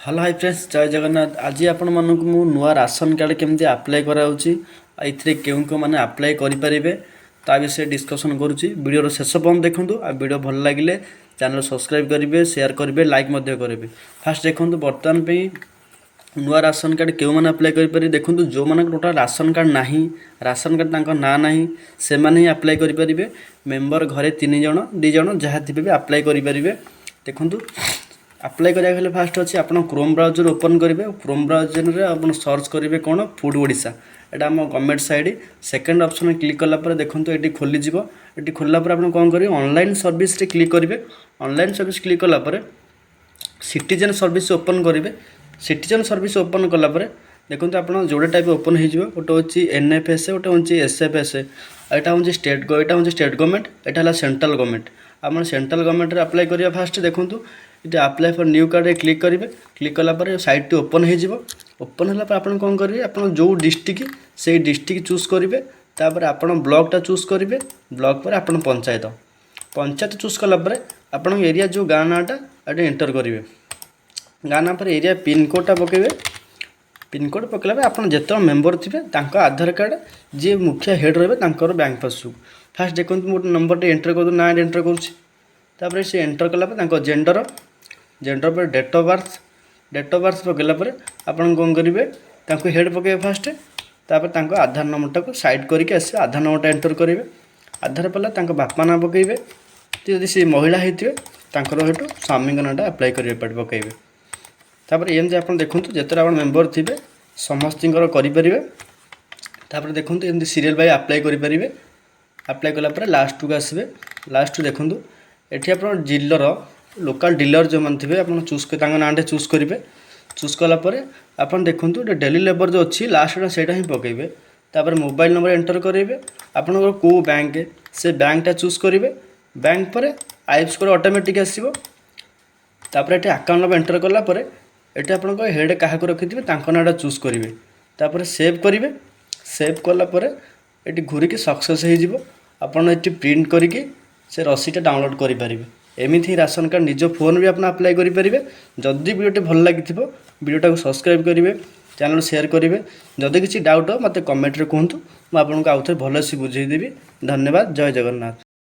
Hello high friends ଜୟ ଜଗନ୍ନାଥ। ଆଜି ଆପଣମାନଙ୍କୁ ମୁଁ ନୂଆ ରାସନ କାର୍ଡ଼ କେମିତି ଆପ୍ଲାଏ କରାଯାଉଛି ଆଉ ଏଥିରେ କେଉଁ କେଉଁମାନେ ଆପ୍ଲାଏ କରିପାରିବେ ତା ବିଷୟରେ ଡିସ୍କସନ୍ କରୁଛି। ଭିଡ଼ିଓର ଶେଷ ପର୍ଯ୍ୟନ୍ତ ଦେଖନ୍ତୁ ଆଉ ଭିଡ଼ିଓ ଭଲ ଲାଗିଲେ ଚ୍ୟାନେଲ୍ ସବସ୍କ୍ରାଇବ୍ କରିବେ, ସେୟାର କରିବେ, ଲାଇକ୍ ମଧ୍ୟ କରିବେ। ଫାର୍ଷ୍ଟ ଦେଖନ୍ତୁ ବର୍ତ୍ତମାନ ପାଇଁ ନୂଆ ରାସନ କାର୍ଡ଼ କେଉଁମାନେ ଆପ୍ଲାଏ କରିପାରିବେ। ଦେଖନ୍ତୁ ଯେଉଁମାନଙ୍କର ଟୋଟାଲ୍ ରାସନ କାର୍ଡ଼ ନାହିଁ, ରାସନ କାର୍ଡ଼ ତାଙ୍କ ନାଁ ନାହିଁ, ସେମାନେ ହିଁ ଆପ୍ଲାଏ କରିପାରିବେ। ମେମ୍ବର ଘରେ 3 ଜଣ 2 ଜଣ ଯାହା ଥିବେ ବି ଆପ୍ଲାଏ କରିପାରିବେ। ଦେଖନ୍ତୁ ଆପ୍ଲାଏ କରିବାକୁ ହେଲେ ଫାର୍ଷ୍ଟ ଅଛି ଆପଣ କ୍ରୋମ୍ ବ୍ରାଉଜର ଓପନ୍ କରିବେ। କ୍ରୋମ୍ ବ୍ରାଉଜରରେ ଆପଣ ସର୍ଚ୍ଚ କରିବେ କ'ଣ ଫୁଡ୍ ଓଡ଼ିଶା, ଏଇଟା ଆମ ଗଭର୍ଣ୍ଣମେଣ୍ଟ ସାଇଟ୍। ସେକେଣ୍ଡ ଅପସନ୍ରେ କ୍ଲିକ୍ କଲା ପରେ ଦେଖନ୍ତୁ ଏଠି ଖୋଲିଯିବ। ଏଠି ଖୋଲିଲା ପରେ ଆପଣ କ'ଣ କରିବେ, ଅନଲାଇନ୍ ସର୍ଭିସରେ କ୍ଲିକ୍ କରିବେ। ଅନଲାଇନ୍ ସର୍ଭିସ୍ କ୍ଲିକ୍ କଲା ପରେ ସିଟିଜେନ୍ ସର୍ଭିସ୍ ଓପନ୍ କରିବେ। ସିଟିଜେନ୍ ସର୍ଭିସ୍ ଓପନ୍ କଲା ପରେ ଦେଖନ୍ତୁ ଆପଣ ଯୋଡ଼େ ଟାଇପ୍ ଓପନ୍ ହେଇଯିବ। ଗୋଟେ ହେଉଛି NFS, ଗୋଟେ ହେଉଛି SFS। ଏଇଟା ହେଉଛି ଷ୍ଟେଟ୍ ଗଭର୍ଣ୍ଣମେଣ୍ଟ, ଏଇଟା ହେଲା ସେଣ୍ଟ୍ରାଲ୍ ଗଭର୍ଣ୍ଣମେଣ୍ଟ। ଆପଣ ସେଣ୍ଟ୍ରାଲ୍ ଗଭର୍ଣ୍ଣମେଣ୍ଟରେ ଆପ୍ଲାଏ କରିବା ଫାର୍ଷ୍ଟ ଦେଖନ୍ତୁ ଏଠି ଆପ୍ଲାଏ ଫର୍ ନ୍ୟୁ କାର୍ଡ଼ରେ କ୍ଲିକ୍ କରିବେ। କ୍ଲିକ୍ କଲା ପରେ ସାଇଟ୍ଟି ଓପନ୍ ହେଇଯିବ। ଓପନ୍ ହେଲା ପରେ ଆପଣ କ'ଣ କରିବେ, ଆପଣ ଯେଉଁ ଡିଷ୍ଟ୍ରିକ୍ଟ ସେଇ ଡିଷ୍ଟ୍ରିକ୍ଟ ଚୁଜ୍ କରିବେ। ତାପରେ ଆପଣ ବ୍ଲକଟା ଚୁଜ୍ କରିବେ। ବ୍ଲକ ପରେ ଆପଣ ପଞ୍ଚାୟତ ଚୁଜ୍ କଲା ପରେ ଆପଣଙ୍କ ଏରିଆ ଯେଉଁ ଗାଁ ନାଁଟା ଏଠି ଏଣ୍ଟର କରିବେ। ଗାଁ ନାଁ ପରେ ଏରିଆ ପିନ୍କୋଡ଼୍ଟା ପକାଇବେ। ପିନ୍କୋଡ଼୍ ପକାଇଲା ପରେ ଆପଣ ଯେତେବେଳେ ମେମ୍ବର ଥିବେ ତାଙ୍କ ଆଧାର କାର୍ଡ଼, ଯିଏ ମୁଖିଆ ହେଡ଼୍ ରହିବେ ତାଙ୍କର ବ୍ୟାଙ୍କ ପାସବୁକ୍। ଫାର୍ଷ୍ଟ ଦେଖନ୍ତୁ ମୁଁ ଗୋଟେ ନମ୍ବରଟେ ଏଣ୍ଟର କରିଦେଉଛି, ନାଁଟେ ଏଣ୍ଟର କରୁଛି। ତାପରେ ସେ ଏଣ୍ଟର କଲା ପରେ ତାଙ୍କ ଜେଣ୍ଡର ପରେ ଡେଟ୍ ଅଫ୍ ବାର୍ଥ ପକାଇଲା ପରେ ଆପଣ କ'ଣ କରିବେ, ତାଙ୍କୁ ହେଡ଼୍ ପକାଇବେ ଫାର୍ଷ୍ଟ। ତାପରେ ତାଙ୍କ ଆଧାର ନମ୍ବରଟାକୁ ସାଇଡ଼୍ କରିକି ଆସିବେ, ଆଧାର ନମ୍ବରଟା ଏଣ୍ଟର କରିବେ। ଆଧାର ପରେ ତାଙ୍କ ବାପା ନାଁ ପକାଇବେ। ଯଦି ସେ ମହିଳା ହେଇଥିବେ ତାଙ୍କର ସେଠୁ ସ୍ୱାମୀଙ୍କ ନାଁଟା ଆପ୍ଲାଏ କରିବା ପକାଇବେ। ତାପରେ ଏମିତି ଆପଣ ଦେଖନ୍ତୁ ଯେତେବେଳେ ଆପଣ ମେମ୍ବର ଥିବେ ସମସ୍ତଙ୍କର କରିପାରିବେ। ତାପରେ ଦେଖନ୍ତୁ ଏମିତି ସିରିଏଲ୍ ବାଇ ଆପ୍ଲାଏ କରିପାରିବେ। ଆପ୍ଲାଏ କଲା ପରେ ଲାଷ୍ଟକୁ ଆସିବେ। ଲାଷ୍ଟକୁ ଦେଖନ୍ତୁ ଏଠି ଆପଣ ଲୋକାଲ୍ ଡିଲର ଯେଉଁମାନେ ଥିବେ ଆପଣ ତାଙ୍କ ନାଁଟା ଚୁଜ୍ କରିବେ। ଚୁଜ୍ କଲା ପରେ ଆପଣ ଦେଖନ୍ତୁ ଗୋଟେ ଡେଲି ଲେବର ଯେଉଁ ଅଛି ଲାଷ୍ଟଟା ସେଇଟା ହିଁ ପକାଇବେ। ତାପରେ ମୋବାଇଲ୍ ନମ୍ବର ଏଣ୍ଟର କରିବେ। ଆପଣଙ୍କର କେଉଁ ବ୍ୟାଙ୍କ, ସେ ବ୍ୟାଙ୍କଟା ଚୁଜ୍ କରିବେ। ବ୍ୟାଙ୍କ ପରେ ଆଇଏଫ୍ଏସ୍ସି କୋଡ଼୍ ଅଟୋମେଟିକ୍ ଆସିବ। ତାପରେ ଏଠି ଆକାଉଣ୍ଟ ନମ୍ବର ଏଣ୍ଟର କଲା ପରେ ଏଠି ଆପଣଙ୍କ ହେଡ଼୍ କାହାକୁ ରଖିଥିବେ ତାଙ୍କ ନାଁଟା ଚୁଜ୍ କରିବେ। ତାପରେ ସେଭ୍ କରିବେ। ସେଭ୍ କଲା ପରେ ଏଠି ଘୁରିକି ସକ୍ସେସ୍ ହେଇଯିବ। ଆପଣ ଏଠି ପ୍ରିଣ୍ଟ କରିକି ସେ ରସିଦଟା ଡାଉନଲୋଡ଼୍ କରିପାରିବେ। ଏମିତି ହିଁ ରାସନ କାର୍ଡ଼ ନିଜ ଫୋନ୍ ବି ଆପଣ ଆପ୍ଲାଏ କରିପାରିବେ। ଯଦି ଭିଡ଼ିଓଟି ଭଲ ଲାଗିଥିବ ଭିଡ଼ିଓଟାକୁ ସବସ୍କ୍ରାଇବ୍ କରିବେ, ଚ୍ୟାନେଲ୍ ସେୟାର କରିବେ। ଯଦି କିଛି ଡାଉଟ୍ ହେବ ମୋତେ କମେଣ୍ଟରେ କୁହନ୍ତୁ, ମୁଁ ଆପଣଙ୍କୁ ଆଉଥରେ ଭଲସେ ବୁଝେଇଦେବି। ଧନ୍ୟବାଦ। ଜୟ ଜଗନ୍ନାଥ।